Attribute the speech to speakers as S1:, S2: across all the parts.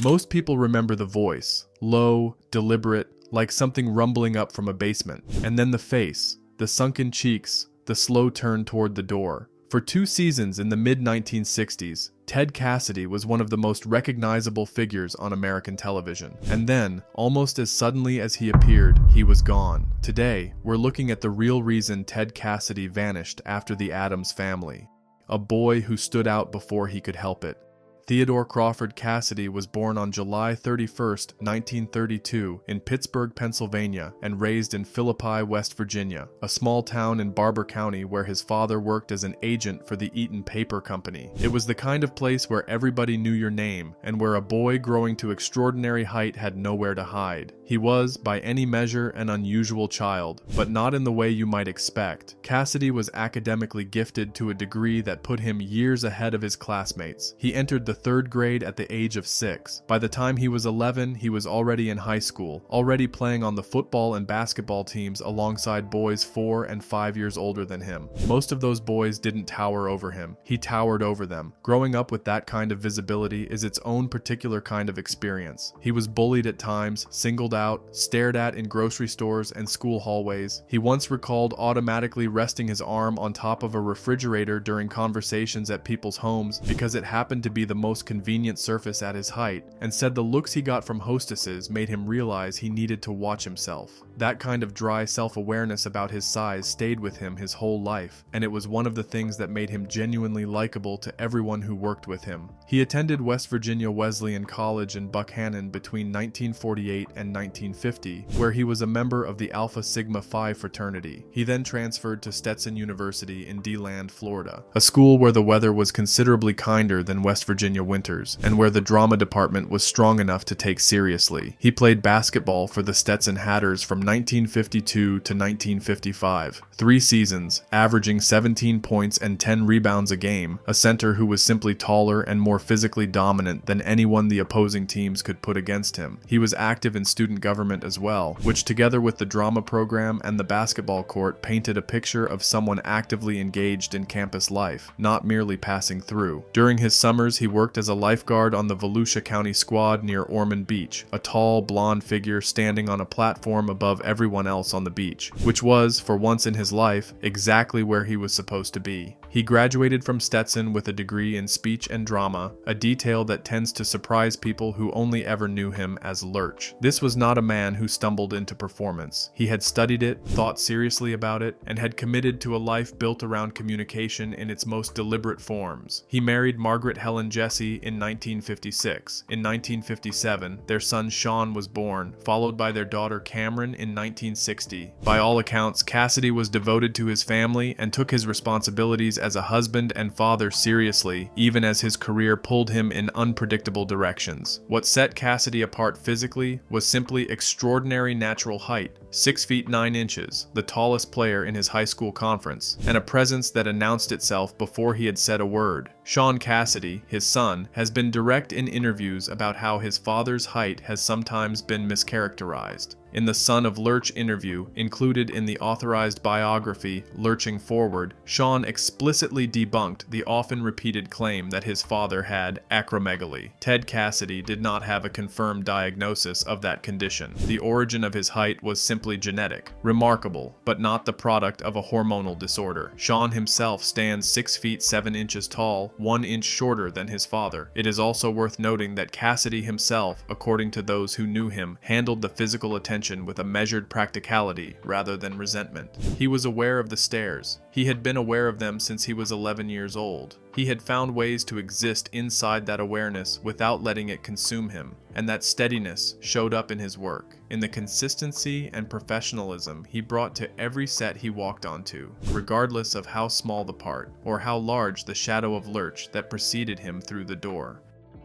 S1: Most people remember the voice, low, deliberate, like something rumbling up from a basement. And then the face, the sunken cheeks, the slow turn toward the door. For 2 seasons in the mid-1960s, Ted Cassidy was one of the most recognizable figures on American television. And then, almost as suddenly as he appeared, he was gone. Today, we're looking at the real reason Ted Cassidy vanished after the Addams family. A boy who stood out before he could help it. Theodore Crawford Cassidy was born on July 31, 1932, in Pittsburgh, Pennsylvania, and raised in Philippi, West Virginia, a small town in Barber County where his father worked as an agent for the Eaton Paper Company. It was the kind of place where everybody knew your name, and where a boy growing to extraordinary height had nowhere to hide. He was, by any measure, an unusual child, but not in the way you might expect. Cassidy was academically gifted to a degree that put him years ahead of his classmates. He entered the 3rd grade at the age of 6. By the time he was 11, he was already in high school, already playing on the football and basketball teams alongside boys 4 and 5 years older than him. Most of those boys didn't tower over him. He towered over them. Growing up with that kind of visibility is its own particular kind of experience. He was bullied at times, singled out, stared at in grocery stores and school hallways. He once recalled automatically resting his arm on top of a refrigerator during conversations at people's homes because it happened to be the most convenient surface at his height, and said the looks he got from hostesses made him realize he needed to watch himself. That kind of dry self-awareness about his size stayed with him his whole life, and it was one of the things that made him genuinely likable to everyone who worked with him. He attended West Virginia Wesleyan College in Buckhannon between 1948 and 1950, where he was a member of the Alpha Sigma Phi fraternity. He then transferred to Stetson University in DeLand, Florida, a school where the weather was considerably kinder than West Virginia winters, and where the drama department was strong enough to take seriously. He played basketball for the Stetson Hatters from 1952 to 1955, 3 seasons, averaging 17 points and 10 rebounds a game, a center who was simply taller and more physically dominant than anyone the opposing teams could put against him. He was active in student government as well, which together with the drama program and the basketball court painted a picture of someone actively engaged in campus life, not merely passing through. During his summers, he worked as a lifeguard on the Volusia County squad near Ormond Beach, a tall, blonde figure standing on a platform above everyone else on the beach, which was, for once in his life, exactly where he was supposed to be. He graduated from Stetson with a degree in speech and drama, a detail that tends to surprise people who only ever knew him as Lurch. This was not a man who stumbled into performance. He had studied it, thought seriously about it, and had committed to a life built around communication in its most deliberate forms. He married Margaret Helen Jesse in 1956. In 1957, their son Sean was born, followed by their daughter Cameron in 1960. By all accounts, Cassidy was devoted to his family and took his responsibilities as a husband and father seriously, even as his career pulled him in unpredictable directions. What set Cassidy apart physically was simply extraordinary natural height, 6 feet 9 inches, the tallest player in his high school conference, and a presence that announced itself before he had said a word. Sean Cassidy, his son, has been direct in interviews about how his father's height has sometimes been mischaracterized. In the Son of Lurch interview, included in the authorized biography Lurching Forward, Sean explicitly debunked the often repeated claim that his father had acromegaly. Ted Cassidy did not have a confirmed diagnosis of that condition. The origin of his height was simply genetic, remarkable, but not the product of a hormonal disorder. Sean himself stands 6 feet 7 inches tall, 1 inch shorter than his father. It is also worth noting that Cassidy himself, according to those who knew him, handled the physical attention with a measured practicality rather than resentment. He was aware of the stares. He had been aware of them since he was 11 years old. He had found ways to exist inside that awareness without letting it consume him, and that steadiness showed up in his work, in the consistency and professionalism he brought to every set he walked onto, regardless of how small the part, or how large the shadow of Lurch that preceded him through the door.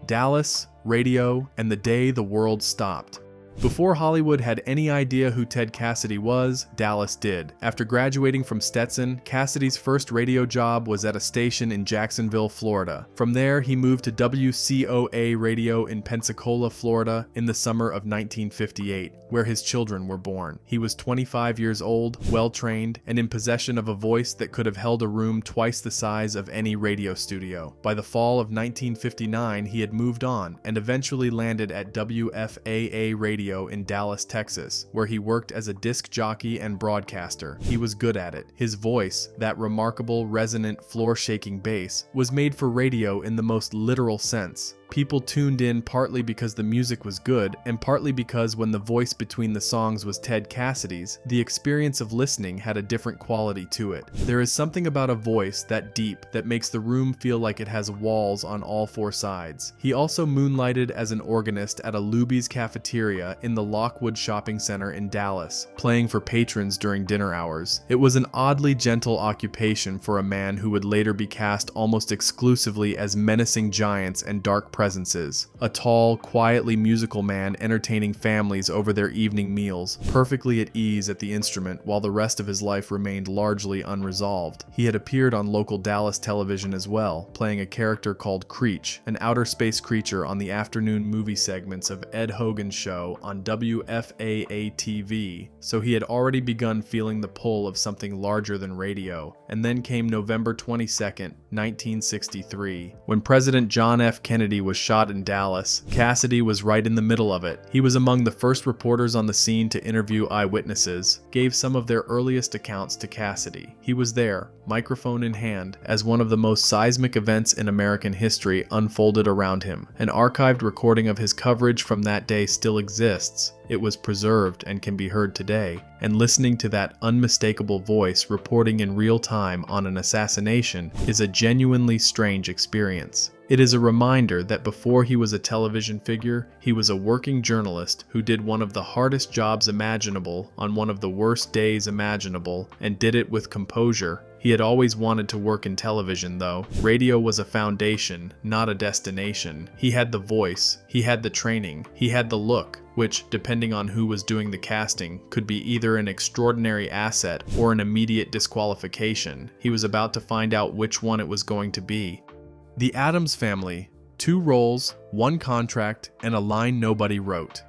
S1: Dallas, radio, and the day the world stopped. Before Hollywood had any idea who Ted Cassidy was, Dallas did. After graduating from Stetson, Cassidy's first radio job was at a station in Jacksonville, Florida. From there, he moved to WCOA Radio in Pensacola, Florida in the summer of 1958, where his children were born. He was 25 years old, well-trained, and in possession of a voice that could have held a room twice the size of any radio studio. By the fall of 1959, he had moved on and eventually landed at WFAA Radio in Dallas, Texas, where he worked as a disc jockey and broadcaster. He was good at it. His voice, that remarkable, resonant, floor-shaking bass, was made for radio in the most literal sense. People tuned in partly because the music was good, and partly because when the voice between the songs was Ted Cassidy's, the experience of listening had a different quality to it. There is something about a voice that deep that makes the room feel like it has walls on all four sides. He also moonlighted as an organist at a Luby's cafeteria in the Lockwood Shopping Center in Dallas, playing for patrons during dinner hours. It was an oddly gentle occupation for a man who would later be cast almost exclusively as menacing giants and dark presences. A tall, quietly musical man entertaining families over their evening meals, perfectly at ease at the instrument while the rest of his life remained largely unresolved. He had appeared on local Dallas television as well, playing a character called Creech, an outer space creature on the afternoon movie segments of Ed Hogan's show on WFAA-TV, so he had already begun feeling the pull of something larger than radio. And then came November 22nd, 1963, when President John F. Kennedy was shot in Dallas. Cassidy was right in the middle of it. He was among the first reporters on the scene to interview eyewitnesses, gave some of their earliest accounts to Cassidy. He was there, microphone in hand, as one of the most seismic events in American history unfolded around him. An archived recording of his coverage from that day still exists. It was preserved and can be heard today, and listening to that unmistakable voice reporting in real time on an assassination is a genuinely strange experience. It is a reminder that before he was a television figure, he was a working journalist who did one of the hardest jobs imaginable on one of the worst days imaginable, and did it with composure. He had always wanted to work in television, though. Radio was a foundation, not a destination. He had the voice, he had the training, he had the look, which, depending on who was doing the casting, could be either an extraordinary asset or an immediate disqualification. He was about to find out which one it was going to be. The Addams Family, 2 roles, 1 contract, and a line nobody wrote.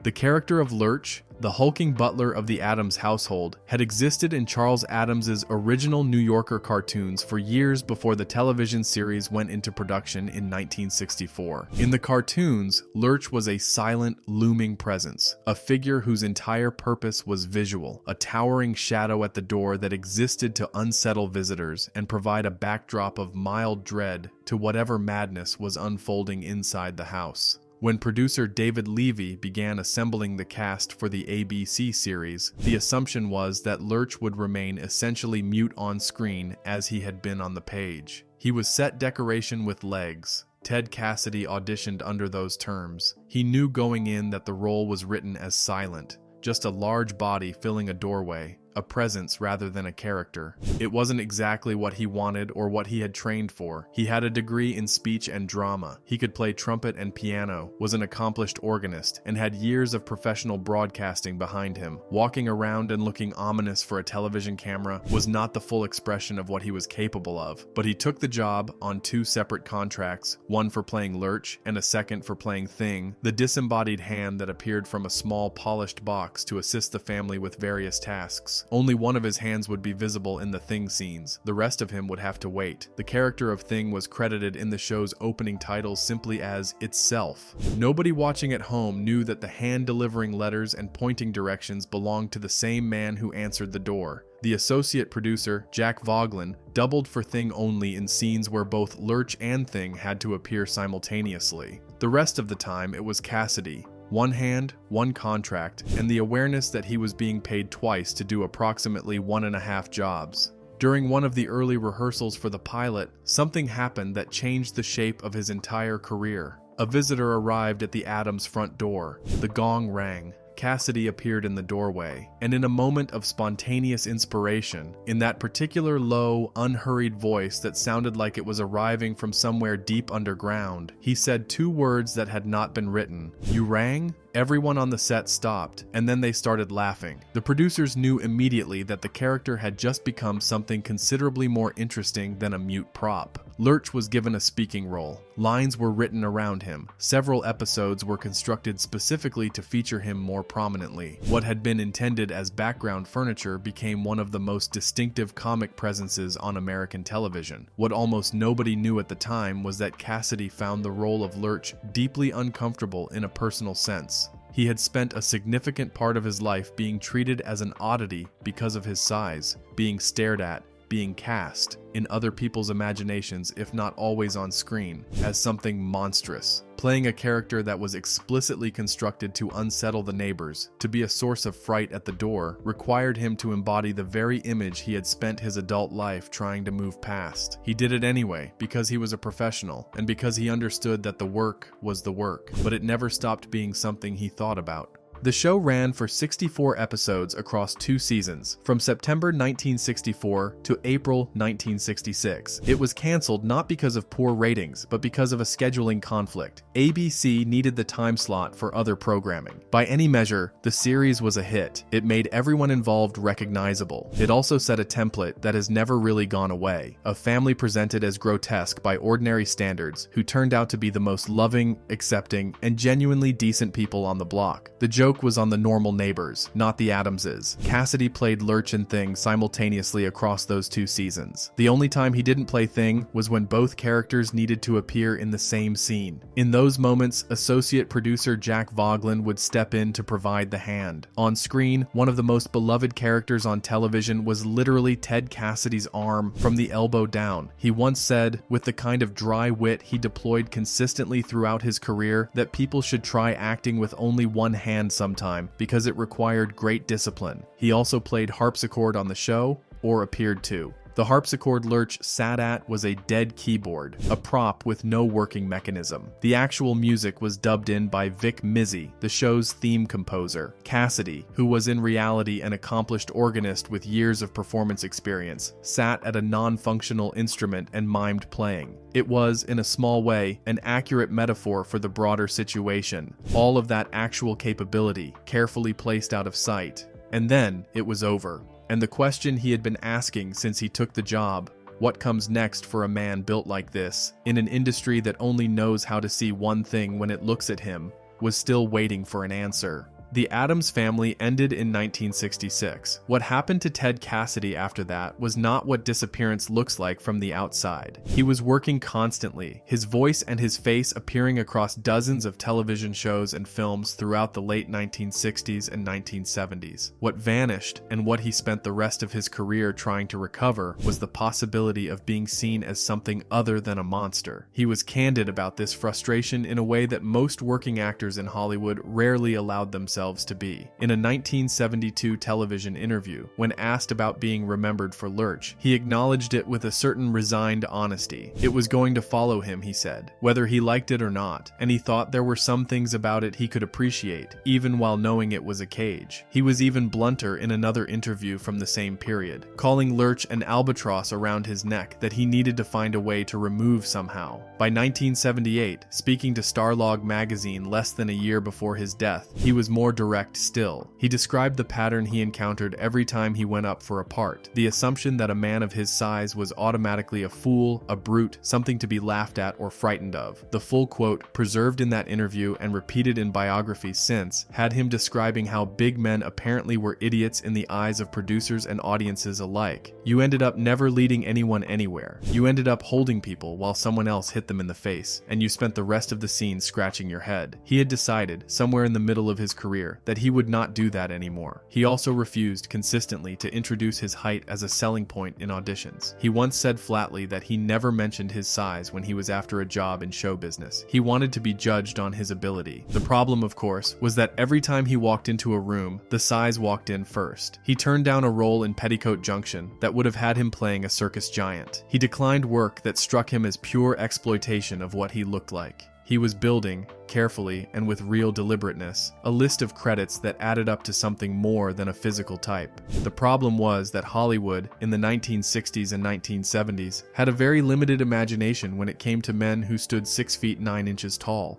S1: The character of Lurch, the hulking butler of the Addams household, had existed in Charles Addams's original New Yorker cartoons for years before the television series went into production in 1964. In the cartoons, Lurch was a silent, looming presence, a figure whose entire purpose was visual, a towering shadow at the door that existed to unsettle visitors and provide a backdrop of mild dread to whatever madness was unfolding inside the house. When producer David Levy began assembling the cast for the ABC series, the assumption was that Lurch would remain essentially mute on screen as he had been on the page. He was set decoration with legs. Ted Cassidy auditioned under those terms. He knew going in that the role was written as silent, just a large body filling a doorway, a presence rather than a character. It wasn't exactly what he wanted or what he had trained for. He had a degree in speech and drama. He could play trumpet and piano, was an accomplished organist, and had years of professional broadcasting behind him. Walking around and looking ominous for a television camera was not the full expression of what he was capable of, but he took the job on 2 separate contracts, one for playing Lurch and a second for playing Thing, the disembodied hand that appeared from a small polished box to assist the family with various tasks. Only one of his hands would be visible in the Thing scenes. The rest of him would have to wait. The character of Thing was credited in the show's opening titles simply as itself. Nobody watching at home knew that the hand delivering letters and pointing directions belonged to the same man who answered the door. The associate producer, Jack Voglin, doubled for Thing only in scenes where both Lurch and Thing had to appear simultaneously. The rest of the time, it was Cassidy. 1 hand, 1 contract, and the awareness that he was being paid twice to do approximately 1.5 jobs. During one of the early rehearsals for the pilot, something happened that changed the shape of his entire career. A visitor arrived at the Addams front door. The gong rang. Cassidy appeared in the doorway, and in a moment of spontaneous inspiration, in that particular low, unhurried voice that sounded like it was arriving from somewhere deep underground, he said 2 words that had not been written. "You rang, Everyone on the set stopped, and then they started laughing. The producers knew immediately that the character had just become something considerably more interesting than a mute prop. Lurch was given a speaking role. Lines were written around him. Several episodes were constructed specifically to feature him more prominently. What had been intended as background furniture became one of the most distinctive comic presences on American television. What almost nobody knew at the time was that Cassidy found the role of Lurch deeply uncomfortable in a personal sense. He had spent a significant part of his life being treated as an oddity because of his size, being stared at, being cast, in other people's imaginations, if not always on screen, as something monstrous. Playing a character that was explicitly constructed to unsettle the neighbors, to be a source of fright at the door, required him to embody the very image he had spent his adult life trying to move past. He did it anyway, because he was a professional, and because he understood that the work was the work, but it never stopped being something he thought about. The show ran for 64 episodes across 2 seasons, from September 1964 to April 1966. It was canceled not because of poor ratings, but because of a scheduling conflict. ABC needed the time slot for other programming. By any measure, the series was a hit. It made everyone involved recognizable. It also set a template that has never really gone away. A family presented as grotesque by ordinary standards, who turned out to be the most loving, accepting, and genuinely decent people on the block. The joke was on the normal neighbors, not the Addamses. Cassidy played Lurch and Thing simultaneously across those 2 seasons. The only time he didn't play Thing was when both characters needed to appear in the same scene. In those moments, associate producer Jack Voglin would step in to provide the hand. On screen, one of the most beloved characters on television was literally Ted Cassidy's arm from the elbow down. He once said, with the kind of dry wit he deployed consistently throughout his career, that people should try acting with only one hand sometime because it required great discipline. He also played harpsichord on the show, or appeared to. The harpsichord Lurch sat at was a dead keyboard, a prop with no working mechanism. The actual music was dubbed in by Vic Mizzy, the show's theme composer. Cassidy, who was in reality an accomplished organist with years of performance experience, sat at a non-functional instrument and mimed playing. It was, in a small way, an accurate metaphor for the broader situation. All of that actual capability, carefully placed out of sight. And then, it was over. And the question he had been asking since he took the job, what comes next for a man built like this, in an industry that only knows how to see one thing when it looks at him, was still waiting for an answer. The Addams family ended in 1966. What happened to Ted Cassidy after that was not what disappearance looks like from the outside. He was working constantly, his voice and his face appearing across dozens of television shows and films throughout the late 1960s and 1970s. What vanished, and what he spent the rest of his career trying to recover, was the possibility of being seen as something other than a monster. He was candid about this frustration in a way that most working actors in Hollywood rarely allowed themselves to be. In a 1972 television interview, when asked about being remembered for Lurch, he acknowledged it with a certain resigned honesty. It was going to follow him, he said, whether he liked it or not, and he thought there were some things about it he could appreciate, even while knowing it was a cage. He was even blunter in another interview from the same period, calling Lurch an albatross around his neck that he needed to find a way to remove somehow. By 1978, speaking to Starlog magazine less than a year before his death, he was more direct still. He described the pattern he encountered every time he went up for a part, the assumption that a man of his size was automatically a fool, a brute, something to be laughed at or frightened of. The full quote, preserved in that interview and repeated in biographies since, had him describing how big men apparently were idiots in the eyes of producers and audiences alike. You ended up never leading anyone anywhere. You ended up holding people while someone else hit them in the face, and you spent the rest of the scene scratching your head. He had decided, somewhere in the middle of his career, that he would not do that anymore. He also refused consistently to introduce his height as a selling point in auditions. He once said flatly that he never mentioned his size when he was after a job in show business. He wanted to be judged on his ability. The problem, of course, was that every time he walked into a room, the size walked in first. He turned down a role in Petticoat Junction that would have had him playing a circus giant. He declined work that struck him as pure exploitation of what he looked like. He was building, carefully and with real deliberateness, a list of credits that added up to something more than a physical type. The problem was that Hollywood, in the 1960s and 1970s, had a very limited imagination when it came to men who stood 6 feet 9 inches tall.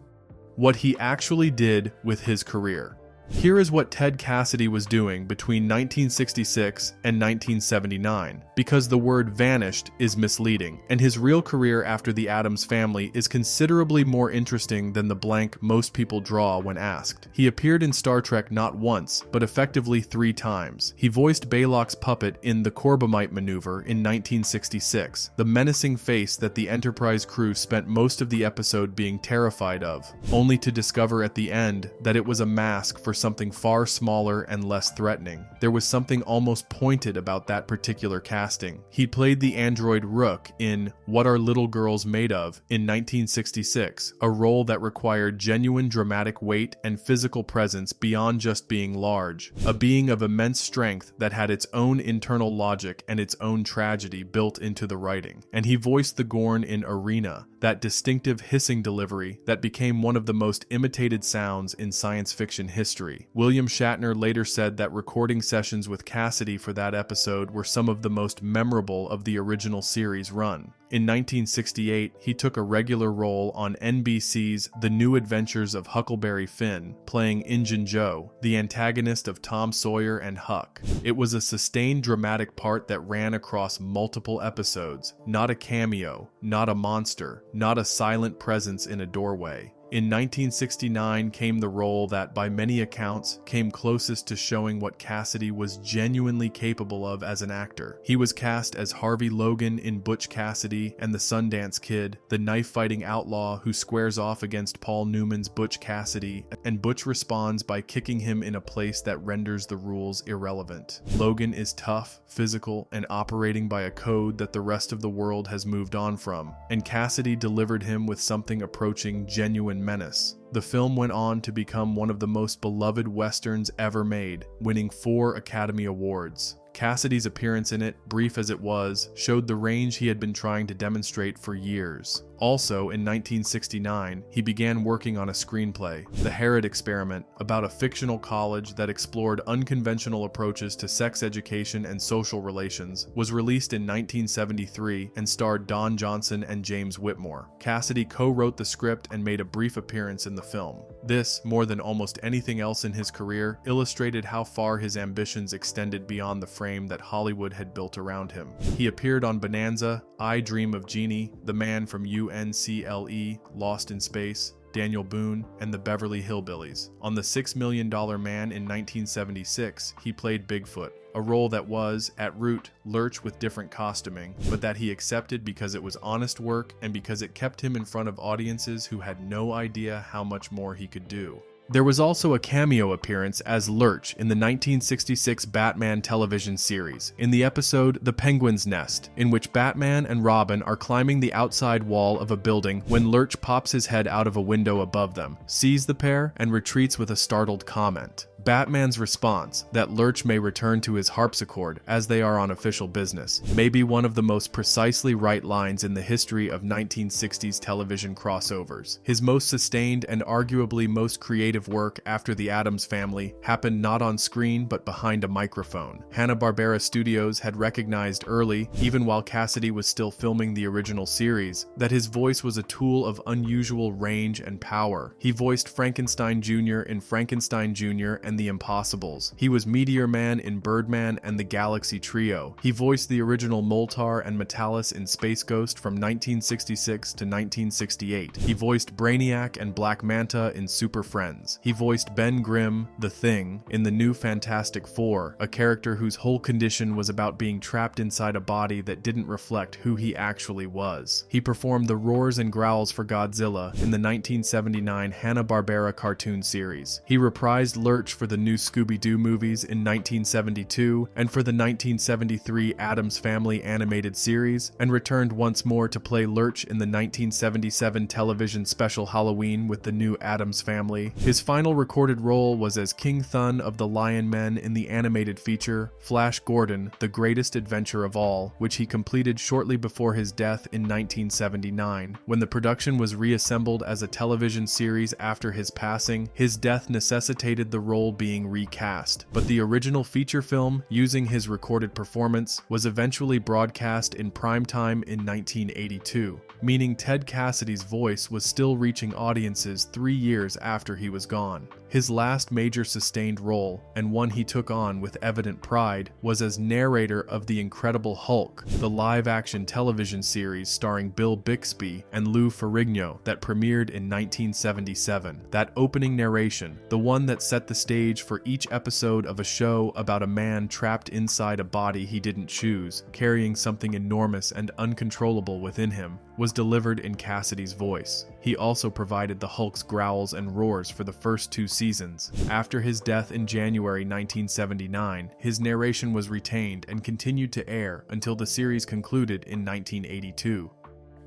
S1: what he actually did with his career. Here is what Ted Cassidy was doing between 1966 and 1979, because the word vanished is misleading, and his real career after the Addams Family is considerably more interesting than the blank most people draw when asked. He appeared in Star Trek not once, but effectively 3 times. He voiced Baylock's puppet in The Corbomite Maneuver in 1966, the menacing face that the Enterprise crew spent most of the episode being terrified of, only to discover at the end that it was a mask for something far smaller and less threatening. There was something almost pointed about that particular casting. He played the android Rook in What Are Little Girls Made Of in 1966, a role that required genuine dramatic weight and physical presence beyond just being large, a being of immense strength that had its own internal logic and its own tragedy built into the writing. And he voiced the Gorn in Arena, that distinctive hissing delivery that became one of the most imitated sounds in science fiction history. William Shatner later said that recording sessions with Cassidy for that episode were some of the most memorable of the original series run. In 1968, he took a regular role on NBC's The New Adventures of Huckleberry Finn, playing Injun Joe, the antagonist of Tom Sawyer and Huck. It was a sustained dramatic part that ran across multiple episodes, not a cameo, not a monster, not a silent presence in a doorway. In 1969 came the role that, by many accounts, came closest to showing what Cassidy was genuinely capable of as an actor. He was cast as Harvey Logan in Butch Cassidy and the Sundance Kid, the knife-fighting outlaw who squares off against Paul Newman's Butch Cassidy, and Butch responds by kicking him in a place that renders the rules irrelevant. Logan is tough, physical, and operating by a code that the rest of the world has moved on from, and Cassidy delivered him with something approaching genuine menace. The film went on to become one of the most beloved westerns ever made, winning 4 Academy Awards. Cassidy's appearance in it, brief as it was, showed the range he had been trying to demonstrate for years. Also, in 1969, he began working on a screenplay, The Herod Experiment, about a fictional college that explored unconventional approaches to sex education and social relations, was released in 1973 and starred Don Johnson and James Whitmore. Cassidy co-wrote the script and made a brief appearance in the film. This, more than almost anything else in his career, illustrated how far his ambitions extended beyond the frame that Hollywood had built around him. He appeared on Bonanza, I Dream of Jeannie, The Man from UNCLE, Lost in Space, Daniel Boone, and the Beverly Hillbillies. On The $6 Million Man in 1976, he played Bigfoot, a role that was, at root, Lurch with different costuming, but that he accepted because it was honest work and because it kept him in front of audiences who had no idea how much more he could do. There was also a cameo appearance as Lurch in the 1966 Batman television series, in the episode The Penguin's Nest, in which Batman and Robin are climbing the outside wall of a building when Lurch pops his head out of a window above them, sees the pair, and retreats with a startled comment. Batman's response, that Lurch may return to his harpsichord as they are on official business, may be one of the most precisely right lines in the history of 1960s television crossovers. His most sustained and arguably most creative work after the Addams Family happened not on screen but behind a microphone. Hanna-Barbera Studios had recognized early, even while Cassidy was still filming the original series, that his voice was a tool of unusual range and power. He voiced Frankenstein Jr. in Frankenstein Jr. and The Impossibles. He was Meteor Man in Birdman and the Galaxy Trio. He voiced the original Moltar and Metalis in Space Ghost from 1966 to 1968. He voiced Brainiac and Black Manta in Super Friends. He voiced Ben Grimm, the Thing, in the new Fantastic Four, a character whose whole condition was about being trapped inside a body that didn't reflect who he actually was. He performed the roars and growls for Godzilla in the 1979 Hanna-Barbera cartoon series. He reprised Lurch for the new Scooby-Doo movies in 1972 and for the 1973 Addams Family animated series, and returned once more to play Lurch in the 1977 television special Halloween with the new Addams Family. His final recorded role was as King Thun of the Lion Men in the animated feature Flash Gordon, The Greatest Adventure of All, which he completed shortly before his death in 1979. When the production was reassembled as a television series after his passing, his death necessitated the role being recast, but the original feature film, using his recorded performance, was eventually broadcast in primetime in 1982, meaning Ted Cassidy's voice was still reaching audiences 3 years after he was gone. His last major sustained role, and one he took on with evident pride, was as narrator of The Incredible Hulk, the live-action television series starring Bill Bixby and Lou Ferrigno that premiered in 1977. That opening narration, the one that set the stage for each episode of a show about a man trapped inside a body he didn't choose, carrying something enormous and uncontrollable within him, was delivered in Cassidy's voice. He also provided the Hulk's growls and roars for the first 2 seasons. After his death in January 1979, his narration was retained and continued to air until the series concluded in 1982.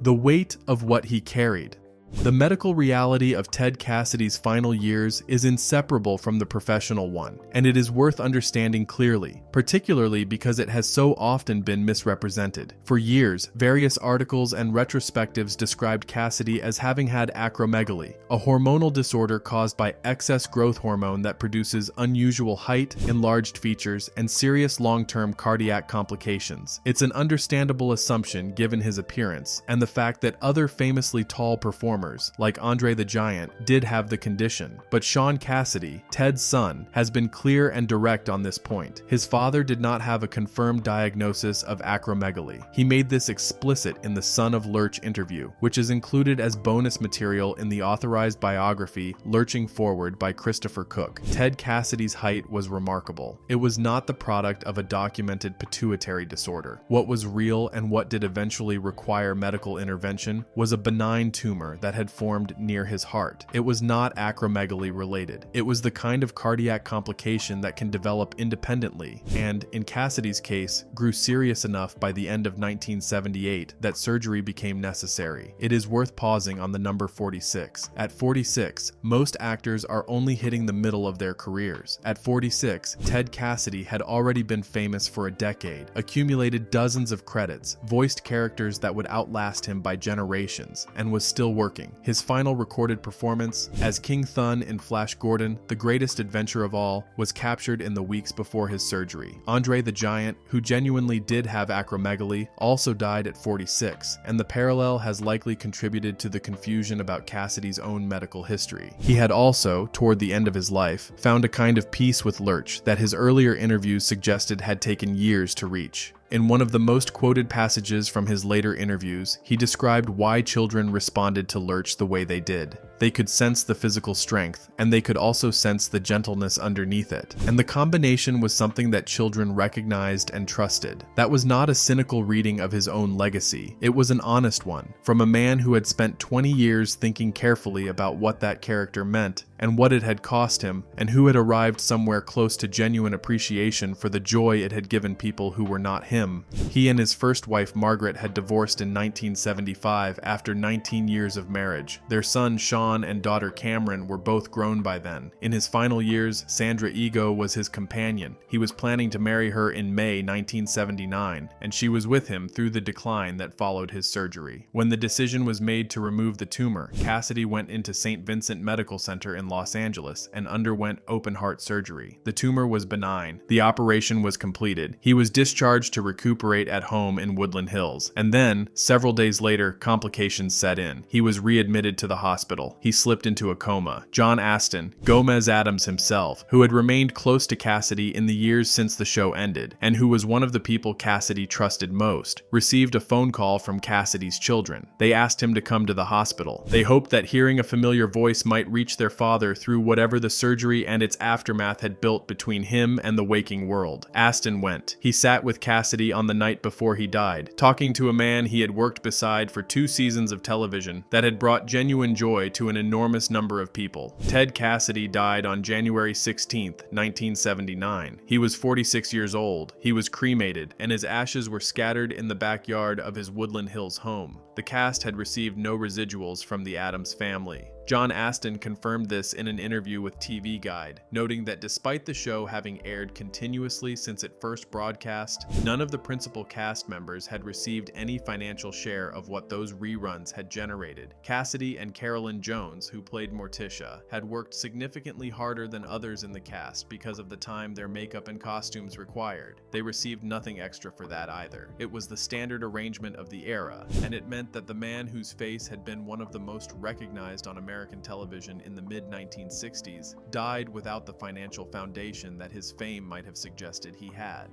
S1: The weight of what he carried. The medical reality of Ted Cassidy's final years is inseparable from the professional one, and it is worth understanding clearly, particularly because it has so often been misrepresented. For years, various articles and retrospectives described Cassidy as having had acromegaly, a hormonal disorder caused by excess growth hormone that produces unusual height, enlarged features, and serious long-term cardiac complications. It's an understandable assumption given his appearance, and the fact that other famously tall performers like Andre the Giant did have the condition, but Sean Cassidy, Ted's son, has been clear and direct on this point. His father did not have a confirmed diagnosis of acromegaly. He made this explicit in the Son of Lurch interview, which is included as bonus material in the authorized biography Lurching Forward by Christopher Cook. Ted Cassidy's height was remarkable. It was not the product of a documented pituitary disorder. What was real and what did eventually require medical intervention was a benign tumor that had formed near his heart. It was not acromegaly related. It was the kind of cardiac complication that can develop independently, and, in Cassidy's case, grew serious enough by the end of 1978 that surgery became necessary. It is worth pausing on the number 46. At 46, most actors are only hitting the middle of their careers. At 46, Ted Cassidy had already been famous for a decade, accumulated dozens of credits, voiced characters that would outlast him by generations, and was still working. His final recorded performance, as King Thun in Flash Gordon, The Greatest Adventure of All, was captured in the weeks before his surgery. Andre the Giant, who genuinely did have acromegaly, also died at 46, and the parallel has likely contributed to the confusion about Cassidy's own medical history. He had also, toward the end of his life, found a kind of peace with Lurch that his earlier interviews suggested had taken years to reach. In one of the most quoted passages from his later interviews, he described why children responded to Lurch the way they did. They could sense the physical strength, and they could also sense the gentleness underneath it. And the combination was something that children recognized and trusted. That was not a cynical reading of his own legacy. It was an honest one, from a man who had spent 20 years thinking carefully about what that character meant and what it had cost him, and who had arrived somewhere close to genuine appreciation for the joy it had given people who were not him. He and his first wife Margaret had divorced in 1975 after 19 years of marriage. Their son Sean and daughter Cameron were both grown by then. In his final years, Sandra Ego was his companion. He was planning to marry her in May 1979, and she was with him through the decline that followed his surgery. When the decision was made to remove the tumor, Cassidy went into St. Vincent Medical Center in Los Angeles and underwent open-heart surgery. The tumor was benign. The operation was completed. He was discharged to recuperate at home in Woodland Hills, and then, several days later, complications set in. He was readmitted to the hospital. He slipped into a coma. John Astin, Gomez Addams himself, who had remained close to Cassidy in the years since the show ended, and who was one of the people Cassidy trusted most, received a phone call from Cassidy's children. They asked him to come to the hospital. They hoped that hearing a familiar voice might reach their father through whatever the surgery and its aftermath had built between him and the waking world. Astin went. He sat with Cassidy on the night before he died, talking to a man he had worked beside for 2 seasons of television that had brought genuine joy to an enormous number of people. Ted Cassidy died on January 16, 1979. He was 46 years old. He was cremated, and his ashes were scattered in the backyard of his Woodland Hills home. The cast had received no residuals from the Addams family. John Astin confirmed this in an interview with TV Guide, noting that despite the show having aired continuously since it first broadcast, none of the principal cast members had received any financial share of what those reruns had generated. Cassidy and Carolyn Jones, who played Morticia, had worked significantly harder than others in the cast because of the time their makeup and costumes required. They received nothing extra for that either. It was the standard arrangement of the era, and it meant that the man whose face had been one of the most recognized on American television in the mid-1960s died without the financial foundation that his fame might have suggested he had.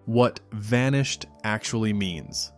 S1: What vanished actually means.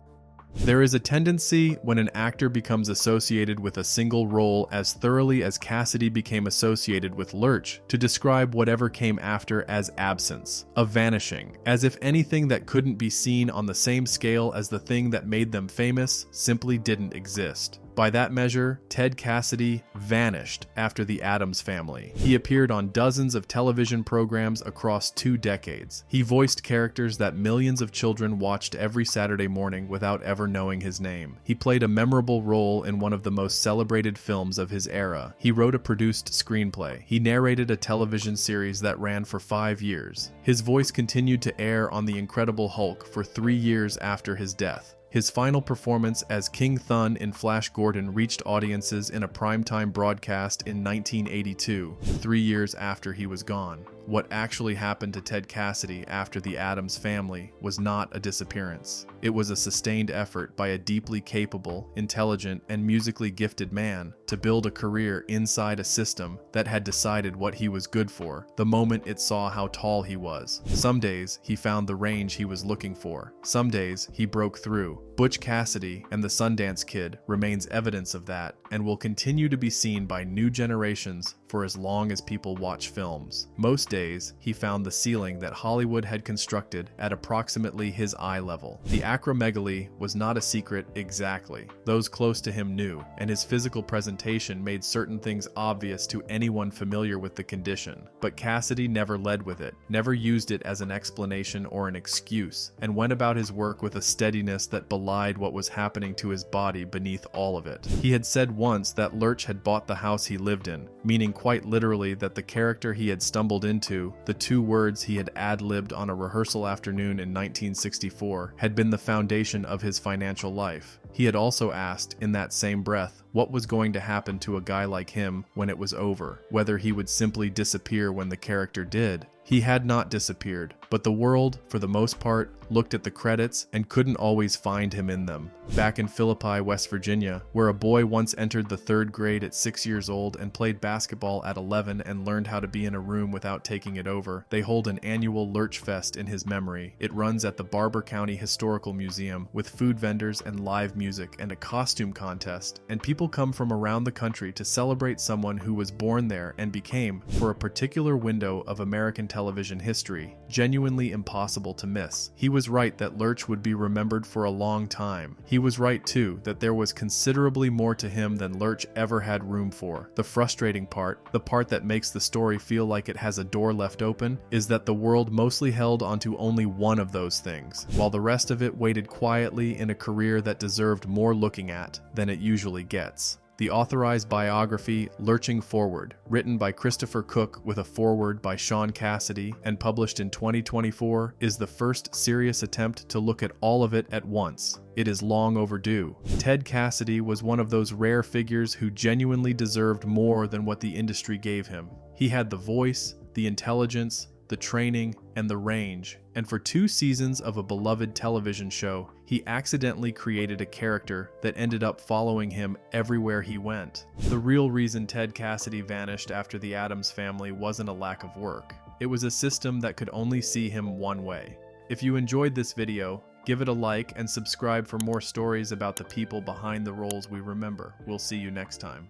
S1: There is a tendency when an actor becomes associated with a single role as thoroughly as Cassidy became associated with Lurch to describe whatever came after as absence, a vanishing, as if anything that couldn't be seen on the same scale as the thing that made them famous simply didn't exist. By that measure, Ted Cassidy vanished after the Addams Family. He appeared on dozens of television programs across 2 decades. He voiced characters that millions of children watched every Saturday morning without ever knowing his name. He played a memorable role in one of the most celebrated films of his era. He wrote a produced screenplay. He narrated a television series that ran for 5 years. His voice continued to air on The Incredible Hulk for 3 years after his death. His final performance as King Thun in Flash Gordon reached audiences in a primetime broadcast in 1982, 3 years after he was gone. What actually happened to Ted Cassidy after the Addams Family was not a disappearance. It was a sustained effort by a deeply capable, intelligent, and musically gifted man to build a career inside a system that had decided what he was good for the moment it saw how tall he was. Some days, he found the range he was looking for. Some days, he broke through. Butch Cassidy and the Sundance Kid remains evidence of that and will continue to be seen by new generations for as long as people watch films. Most days, he found the ceiling that Hollywood had constructed at approximately his eye level. The acromegaly was not a secret exactly. Those close to him knew, and his physical presentation made certain things obvious to anyone familiar with the condition. But Cassidy never led with it, never used it as an explanation or an excuse, and went about his work with a steadiness that belied what was happening to his body beneath all of it. He had said once that Lurch had bought the house he lived in, meaning quite literally that the character he had stumbled into, the 2 words he had ad-libbed on a rehearsal afternoon in 1964, had been the foundation of his financial life. He had also asked, in that same breath, what was going to happen to a guy like him when it was over, whether he would simply disappear when the character did. He had not disappeared, but the world, for the most part, looked at the credits and couldn't always find him in them. Back in Philippi, West Virginia, where a boy once entered the 3rd grade at 6 years old and played basketball at 11 and learned how to be in a room without taking it over, they hold an annual Lurch Fest in his memory. It runs at the Barber County Historical Museum with food vendors and live music and a costume contest, and people come from around the country to celebrate someone who was born there and became, for a particular window of American television history, genuinely impossible to miss. He was right that Lurch would be remembered for a long time. He was right too that there was considerably more to him than Lurch ever had room for. The frustrating part, the part that makes the story feel like it has a door left open, is that the world mostly held onto only one of those things, while the rest of it waited quietly in a career that deserved more looking at than it usually gets. The authorized biography Lurching Forward, written by Christopher Cook with a foreword by Sean Cassidy and published in 2024, is the first serious attempt to look at all of it at once. It is long overdue. Ted Cassidy was one of those rare figures who genuinely deserved more than what the industry gave him. He had the voice, the intelligence, the training, and the range, and for 2 seasons of a beloved television show, he accidentally created a character that ended up following him everywhere he went. The real reason Ted Cassidy vanished after the Addams Family wasn't a lack of work. It was a system that could only see him one way. If you enjoyed this video, give it a like and subscribe for more stories about the people behind the roles we remember. We'll see you next time.